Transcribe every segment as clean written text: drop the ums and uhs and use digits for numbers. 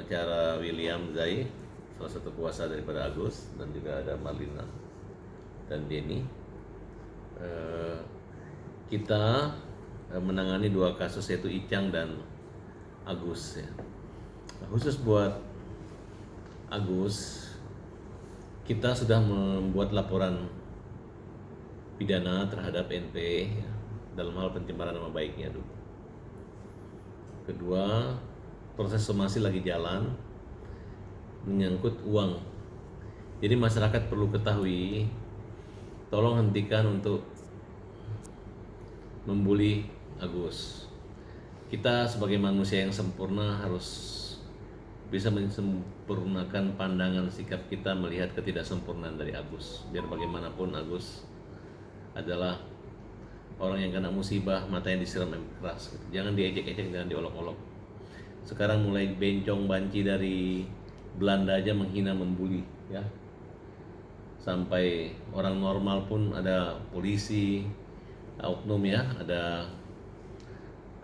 pengacara William Zai, salah satu kuasa daripada Agus, dan juga ada Marlina dan Denny. Kita menangani 2 kasus, yaitu Icang dan Agus ya. Khusus buat Agus, kita sudah membuat laporan pidana terhadap NP ya, dalam hal pencemaran nama baiknya dulu. Kedua, proses somasi lagi jalan menyangkut uang. Jadi masyarakat perlu ketahui, tolong hentikan untuk membuli Agus. Kita sebagai manusia yang sempurna harus bisa menyempurnakan pandangan sikap kita melihat ketidaksempurnaan dari Agus. Biar bagaimanapun Agus adalah orang yang kena musibah, matanya disiram air keras. Jangan diejek-ejek, jangan diolok-olok. Sekarang mulai bencong banci dari Belanda aja menghina, membuli ya. Sampai orang normal pun ada polisi, oknum ya, ada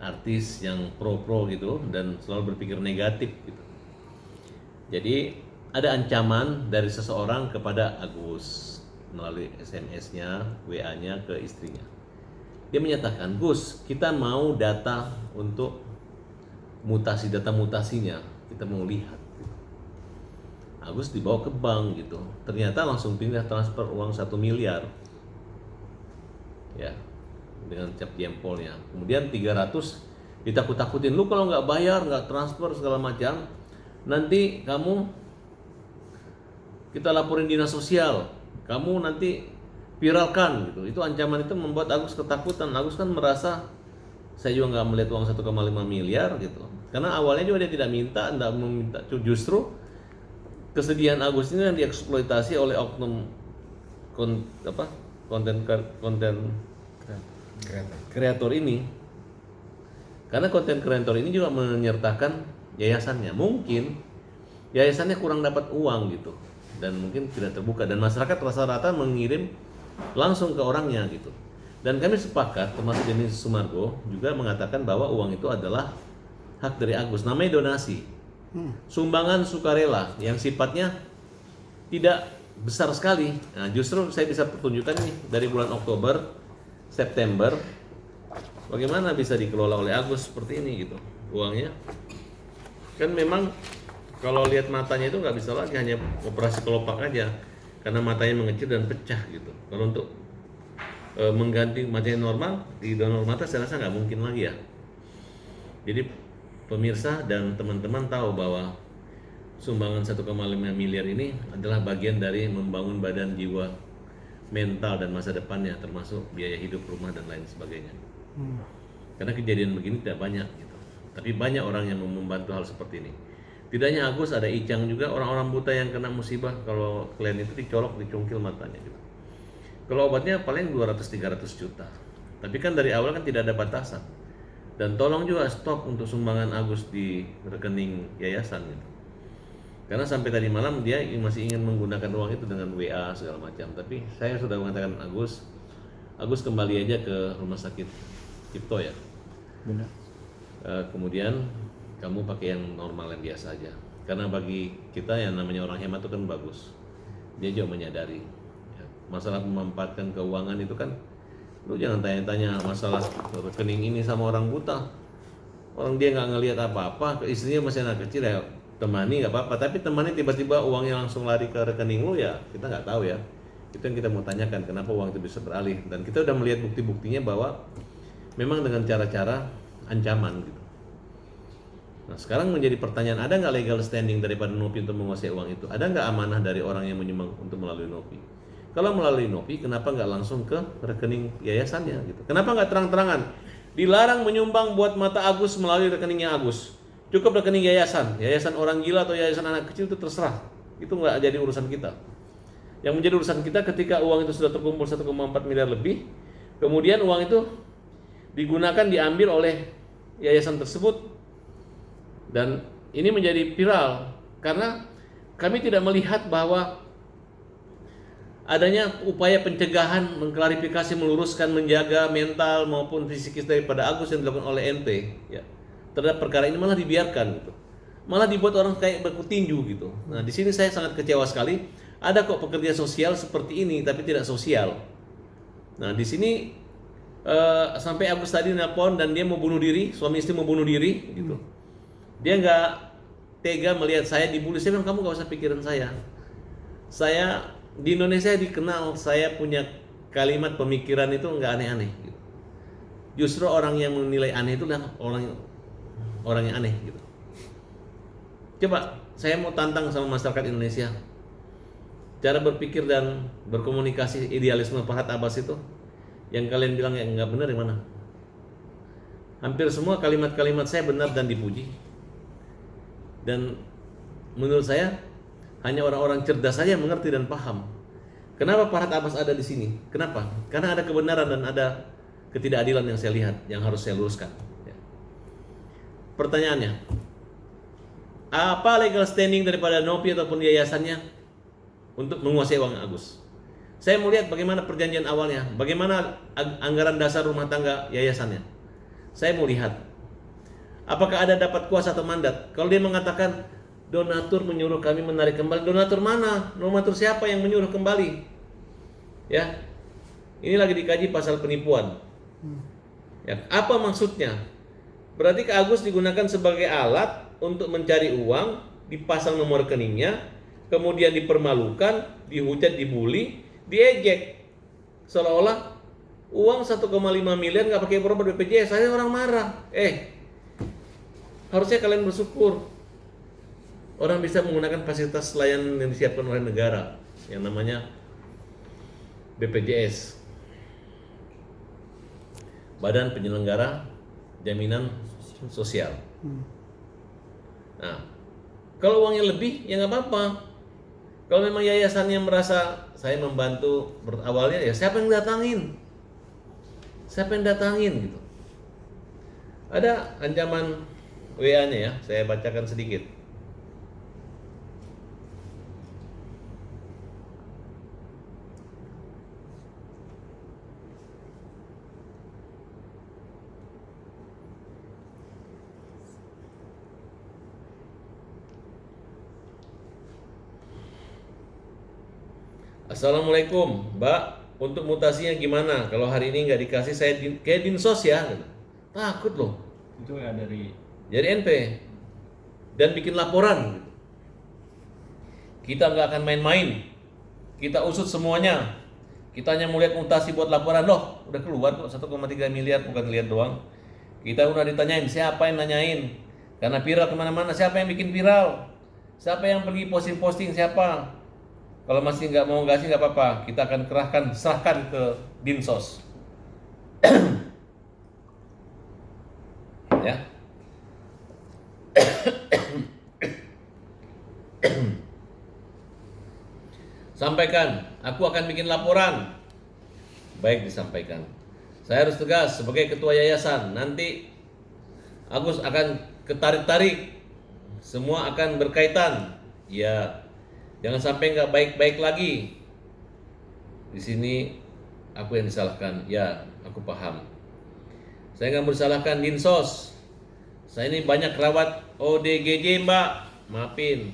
artis yang pro-pro gitu dan selalu berpikir negatif gitu. Jadi ada ancaman dari seseorang kepada Agus melalui SMS-nya, WA-nya ke istrinya. Dia menyatakan, "Gus, kita mau data untuk mutasi, data mutasinya, kita mau lihat." Agus dibawa ke bank gitu. Ternyata langsung pindah transfer uang 1 miliar. Ya, dengan cap jempolnya. Kemudian 300 ditakut-takutin, "Lu kalau nggak bayar, nggak transfer segala macam, nanti kita laporin dinas sosial, kamu nanti viralkan," gitu. Itu ancaman itu membuat Agus ketakutan. Agus kan merasa, saya juga nggak melihat uang 1,5 miliar gitu. Karena awalnya juga dia tidak minta, justru kesedihan Agus ini yang dieksploitasi oleh oknum konten kreator ini. Karena konten kreator ini juga menyertakan yayasannya. Mungkin yayasannya kurang dapat uang gitu, dan mungkin tidak terbuka, dan masyarakat rata-rata mengirim langsung ke orangnya gitu. Dan kami sepakat, termasuk Denny Sumargo juga mengatakan bahwa uang itu adalah hak dari Agus, namanya donasi, sumbangan sukarela yang sifatnya tidak besar sekali. Nah, justru saya bisa pertunjukkan nih dari bulan Oktober, September, bagaimana bisa dikelola oleh Agus seperti ini gitu uangnya. Kan memang kalau lihat matanya itu nggak bisa lagi hanya operasi kelopak aja, karena matanya mengecil dan pecah gitu. Kalau untuk mengganti matanya normal di donor mata saya rasa nggak mungkin lagi ya. Jadi pemirsa dan teman-teman tahu bahwa sumbangan 1,5 miliar ini adalah bagian dari membangun badan jiwa, mental dan masa depannya, termasuk biaya hidup, rumah dan lain sebagainya. Karena kejadian begini tidak banyak gitu, tapi banyak orang yang membantu hal seperti ini. Tidak hanya Agus, ada Icang juga, orang-orang buta yang kena musibah. Kalau klien itu dicolok, dicungkil matanya gitu. Kalau obatnya paling 200-300 juta. Tapi kan dari awal kan tidak ada batasan. Dan tolong juga stop untuk sumbangan Agus di rekening yayasan gitu. Karena sampai tadi malam dia masih ingin menggunakan uang itu dengan WA segala macam. Tapi saya sudah mengatakan Agus kembali aja ke rumah sakit Cipto ya. Benar. Kemudian kamu pakai yang normal, yang biasa aja. Karena bagi kita yang namanya orang hemat itu kan bagus. Dia juga menyadari ya, masalah memanfaatkan keuangan itu kan, lu jangan tanya-tanya masalah rekening ini sama orang buta. Orang dia nggak ngelihat apa-apa, istrinya masih anak kecil ya, temani nggak apa-apa. Tapi temani tiba-tiba uangnya langsung lari ke rekening lu ya, kita nggak tahu ya. Itu yang kita mau tanyakan, kenapa uang itu bisa beralih. Dan kita udah melihat bukti-buktinya bahwa memang dengan cara-cara ancaman gitu. Nah sekarang menjadi pertanyaan, ada nggak legal standing daripada Nopi untuk menguasai uang itu? Ada nggak amanah dari orang yang menyumbang untuk melalui Nopi? Kalau melalui Nopi, kenapa nggak langsung ke rekening yayasannya gitu? Kenapa nggak terang-terangan dilarang menyumbang buat mata Agus melalui rekeningnya Agus? Cukup rekening yayasan, yayasan orang gila atau yayasan anak kecil itu terserah. Itu nggak jadi urusan kita. Yang menjadi urusan kita ketika uang itu sudah terkumpul 1,4 miliar lebih, kemudian uang itu digunakan, diambil oleh yayasan tersebut. Dan ini menjadi viral karena kami tidak melihat bahwa adanya upaya pencegahan, mengklarifikasi, meluruskan, menjaga mental maupun fisikis daripada Agus yang dilakukan oleh NP ya. Terhadap perkara ini malah dibiarkan gitu. malah dibuat orang kayak berkutinju gitu. Nah, di sini saya sangat kecewa sekali. Ada kok pekerja sosial seperti ini tapi tidak sosial. Nah, di sini sampai Agus tadi nelpon dan dia mau bunuh diri, suami istri mau bunuh diri gitu. Dia nggak tega melihat saya dibully. Saya bilang, kamu nggak usah pikiran saya. Saya di Indonesia dikenal saya punya kalimat pemikiran itu nggak aneh-aneh. Gitu. Justru orang yang menilai aneh itu adalah orang yang aneh. Gitu. Coba saya mau tantang sama masyarakat Indonesia. Cara berpikir dan berkomunikasi idealisme Farhad Abbas itu, yang kalian bilang yang nggak benar yang mana? Hampir semua kalimat-kalimat saya benar dan dipuji. Dan menurut saya hanya orang-orang cerdas saja yang mengerti dan paham. Kenapa Farhad Abbas ada di sini? Kenapa? Karena ada kebenaran dan ada ketidakadilan yang saya lihat, yang harus saya luruskan. Ya. Pertanyaannya, apa legal standing daripada Nopi ataupun yayasannya untuk menguasai uang Agus? Saya mau lihat bagaimana perjanjian awalnya, bagaimana anggaran dasar rumah tangga yayasannya. Saya mau lihat apakah ada dapat kuasa atau mandat. Kalau dia mengatakan donatur menyuruh kami menarik kembali, donatur mana? Donatur siapa yang menyuruh kembali? Ya, ini lagi dikaji pasal penipuan. Ya, apa maksudnya? Berarti Kak Agus digunakan sebagai alat untuk mencari uang, dipasang nomor rekeningnya, kemudian dipermalukan, dihujat, dibully, diejek, seolah-olah uang 1,5 miliar nggak pakai berobat BPJS. Saya orang marah. Harusnya kalian bersyukur orang bisa menggunakan fasilitas layanan yang disiapkan oleh negara yang namanya BPJS, Badan Penyelenggara Jaminan Sosial. Nah, kalau uangnya lebih ya nggak apa-apa. Kalau memang yayasannya merasa saya membantu awalnya, ya siapa yang datangin? Siapa yang datangin gitu? Ada ancaman WA-nya ya, saya bacakan sedikit. Assalamualaikum, Mbak. Untuk mutasinya gimana? Kalau hari ini nggak dikasih, saya kayak dinsos ya. Takut loh. Itu ya dari NP dan bikin laporan. Kita nggak akan main-main. Kita usut semuanya. Kita hanya mau lihat mutasi buat laporan. Loh, udah keluar kok 1,3 miliar, bukan lihat doang. Kita udah ditanyain siapa yang nanyain. Karena viral kemana-mana, siapa yang bikin viral? Siapa yang pergi posting-posting, siapa? Kalau masih nggak mau ngasih nggak apa-apa, kita akan serahkan ke Dinsos. Ya. Sampaikan, aku akan bikin laporan. Baik, disampaikan. Saya harus tegas sebagai ketua yayasan. Nanti Agus akan ketarik-tarik. Semua akan berkaitan. Ya. Jangan sampai nggak baik-baik lagi. Di sini aku yang disalahkan. Ya, aku paham. Saya nggak bersalahkan Dinsos. Saya ini banyak rawat ODGJ, Mbak. Maafin.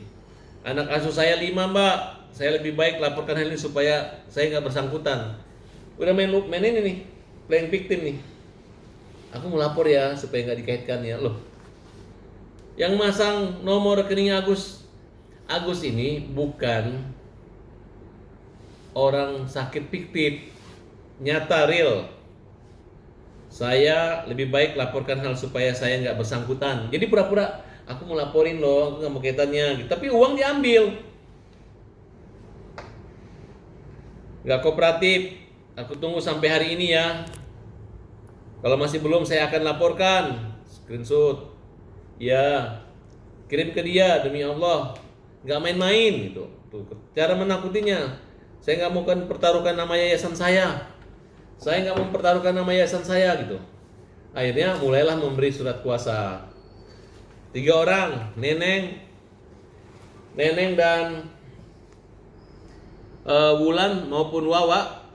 Anak asuh saya 5, Mbak. Saya lebih baik laporkan hal ini supaya saya nggak bersangkutan. Udah main ini nih, playing victim nih. Aku mau lapor ya supaya nggak dikaitkan ya. Loh, yang masang nomor rekening Agus ini bukan orang sakit fiktif, nyata real. Saya lebih baik laporkan hal supaya saya nggak bersangkutan. Jadi pura-pura aku mau laporin loh, aku nggak mau kaitannya. Tapi uang diambil, nggak kooperatif. Aku tunggu sampai hari ini ya. Kalau masih belum, saya akan laporkan. Screenshot, ya, kirim ke dia demi Allah. Nggak main-main gitu. Tuh, cara menakutinya. Saya nggak mau pertaruhkan nama yayasan saya. Saya nggak mau mempertaruhkan nama yayasan saya gitu. Akhirnya mulailah memberi surat kuasa. 3 orang, Neneng dan Wulan maupun Wawa.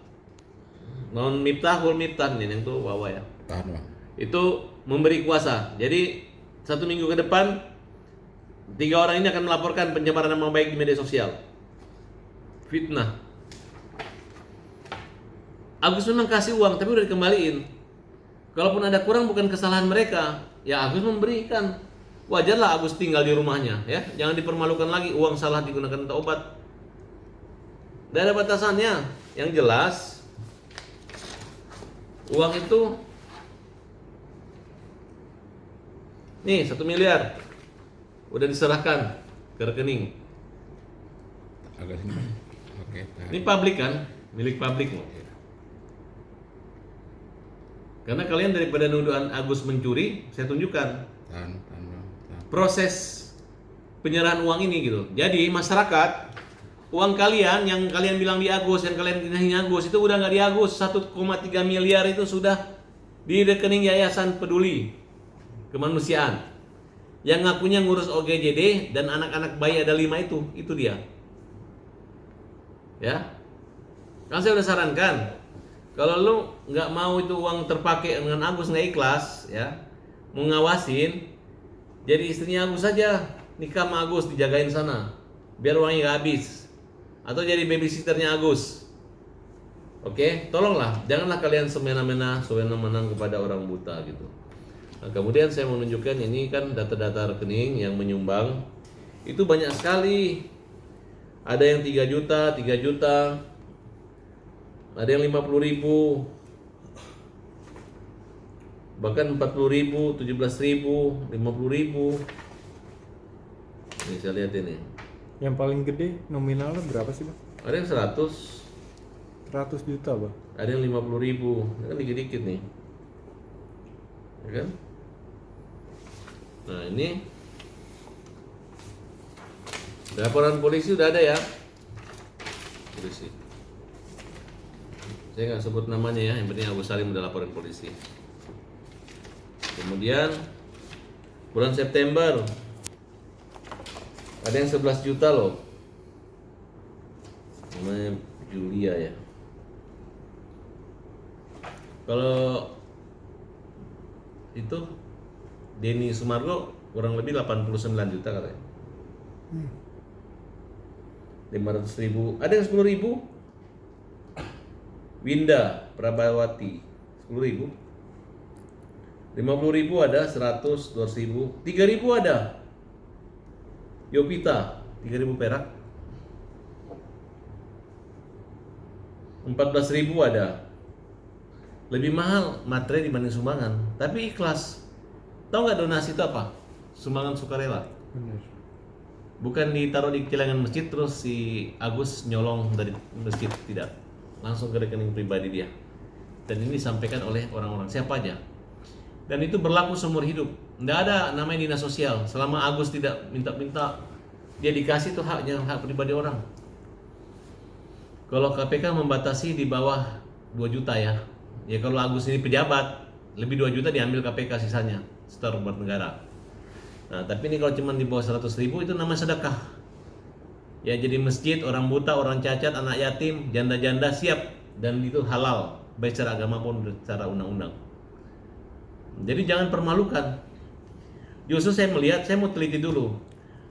Non Miftah, Neneng tuh Wawa ya. Tahan, Bang. Itu memberi kuasa. Jadi 1 minggu ke depan 3 orang ini akan melaporkan pencemaran nama baik di media sosial. Fitnah. Agus memang kasih uang tapi udah dikembaliin. Kalaupun ada kurang bukan kesalahan mereka, ya Agus memberikan. Wajarlah Agus tinggal di rumahnya, ya. Jangan dipermalukan lagi uang salah digunakan untuk obat. Tidak ada batasannya. Yang jelas uang itu nih 1 miliar udah diserahkan ke rekening. Agak sini. Oke. Ini publik kan, milik publik. Karena kalian daripada nuduhan Agus mencuri, saya tunjukkan Tahan. proses penyerahan uang ini gitu. Jadi masyarakat, uang kalian yang kalian bilang di Agus, yang kalian hinahin Agus itu udah nggak di Agus. 1,3 miliar itu sudah di rekening Yayasan Peduli Kemanusiaan. Yang ngakunya ngurus OGJD dan anak-anak bayi ada 5 itu dia. Ya, kan saya udah sarankan, kalau lu nggak mau itu uang terpakai dengan Agus, nggak ikhlas, ya, mau ngawasin, jadi istrinya Agus saja, nikah sama Agus, dijagain sana, biar uangnya nggak habis, atau jadi babysitternya Agus. Oke, tolonglah, janganlah kalian semena-mena, sewenang-wenang kepada orang buta gitu. Nah, kemudian saya mau menunjukkan ini kan data-data rekening yang menyumbang itu banyak sekali. Ada yang 3 juta, 3 juta, ada yang 50.000, bahkan 40.000, 17.000, 50.000. Ini saya lihat ini. Yang paling gede nominalnya berapa sih, Bang? Ada yang 100 juta, Bang. ada yang 50.000, kan dikit-dikit nih, ya kan? Nah ini laporan polisi udah ada ya, polisi. Saya nggak sebut namanya ya, yang penting Abu Salim udah laporan polisi. Kemudian bulan September ada yang 11 juta loh, namanya Julia ya. Kalau itu Denny Sumargo kurang lebih 89 juta katanya. 500.000, ada yang 10.000. Winda Prabawati 10.000. 50.000 ada, 100, 200.000, 3.000 ada. Yopita 3.000 perak. 14.000 ada. Lebih mahal materai dibanding sumbangan, tapi ikhlas. Tahu nggak donasi itu apa? Sumbangan sukarela. Benar. Bukan ditaruh di celengan masjid terus si Agus nyolong dari masjid, tidak. Langsung ke rekening pribadi dia. Dan ini disampaikan oleh orang-orang siapa aja. Dan itu berlaku seumur hidup. Nggak ada namanya dinas sosial. Selama Agus tidak minta-minta, dia dikasih itu haknya, hak pribadi orang. Kalau KPK membatasi di bawah 2 juta ya. Ya kalau Agus ini pejabat, lebih 2 juta diambil KPK sisanya, setor buat negara. Nah, tapi ini kalau cuma di bawah 100.000 itu namanya sedekah. Ya jadi masjid, orang buta, orang cacat, anak yatim, janda-janda siap, dan itu halal, baik secara agama maupun secara undang-undang. Jadi jangan permalukan. Justru saya melihat, saya mau teliti dulu,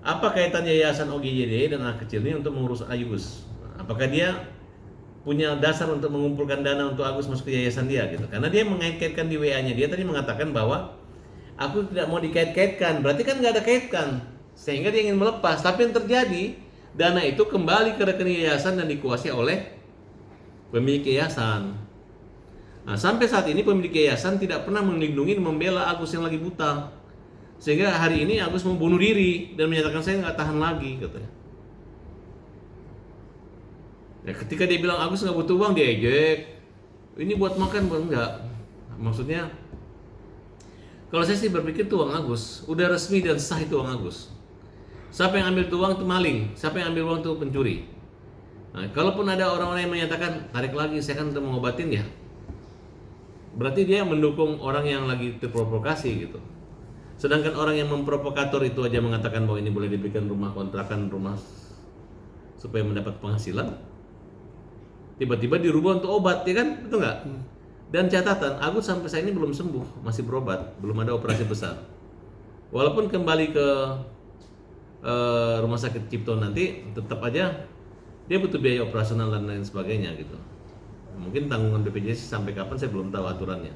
apa kaitan Yayasan OGJD dan anak kecil ini untuk mengurus Agus? Apakah dia punya dasar untuk mengumpulkan dana untuk Agus masuk ke yayasan dia gitu? Karena dia mengait-kaitkan di WA-nya, dia tadi mengatakan bahwa aku tidak mau dikait-kaitkan, berarti kan nggak ada kaitkan, sehingga dia ingin melepas. Tapi yang terjadi, dana itu kembali ke rekening yayasan dan dikuasai oleh pemilik yayasan. Nah, sampai saat ini pemilik yayasan tidak pernah melindungi dan membela Agus yang lagi buta, sehingga hari ini Agus mau bunuh diri dan menyatakan saya nggak tahan lagi katanya. Ya, ketika dia bilang Agus nggak butuh uang, dia ejek. Ini buat makan, buat enggak. Maksudnya, kalau saya sih berpikir tuh uang Agus udah resmi dan sah, itu uang Agus. Siapa yang ambil tuh uang itu maling, siapa yang ambil uang itu pencuri. Nah, kalaupun ada orang-orang yang menyatakan tarik lagi, saya kan untuk mengobatin ya, berarti dia mendukung orang yang lagi terprovokasi gitu. Sedangkan orang yang memprovokator itu aja mengatakan bahwa ini boleh diberikan rumah kontrakan, rumah supaya mendapat penghasilan, tiba-tiba dirubah untuk obat, ya kan? Betul nggak? Dan catatan, Agus sampai saat ini belum sembuh, masih berobat, belum ada operasi besar. Walaupun kembali ke Rumah Sakit Cipto nanti tetap aja dia butuh biaya operasional dan lain sebagainya gitu. Mungkin tanggungan BPJS sampai kapan saya belum tahu aturannya.